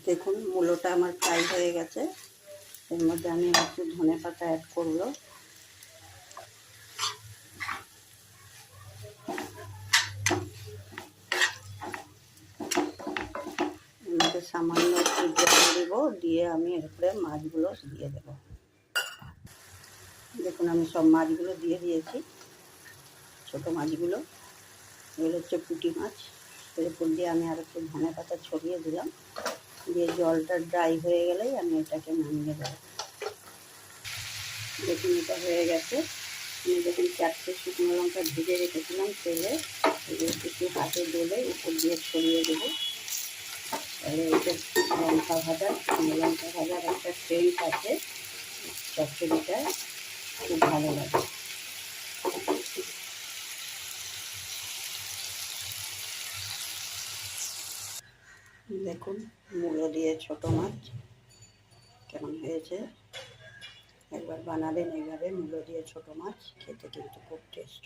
দেখুন মূলোটা আমার ফ্রাই হয়ে গেছে। এর মধ্যে আমি একটু ধনেপাতা অ্যাড করব। এর মধ্যে সামান্য একটু জল দেব, দিয়ে আমি এরপরে মাছগুলো দিয়ে দেব। দেখুন আমি সব মাছগুলো দিয়ে দিয়েছি, ছোট মাছগুলো। এগুলো হচ্ছে পুঁটি মাছ। এর উপর দিয়ে আমি আর একটু ধনেপাতা ছড়িয়ে দিলাম, দিয়ে জলটা ড্রাই হয়ে গেলেই আমি এটাকে নামিয়ে দেবো। দেখুন এটা হয়ে গেছে। আমি দেখুন 4টে শুকনো লঙ্কা ভেজে রেখেছিলাম তেলে, এগুলো একটু হাতে ডলে উপর দিয়ে ছড়িয়ে দেবো। তাহলে এটা লঙ্কা ভাজার একটা সেন্ট আছে, চচ্চড়িটা খুব ভালো লাগে। দেখুন মূলো দিয়ে ছোট মাছ কেমন হয়েছে। একবার বানাবেন এইভাবে মূলো দিয়ে ছোট মাছ, খেতে কিন্তু খুব টেস্ট।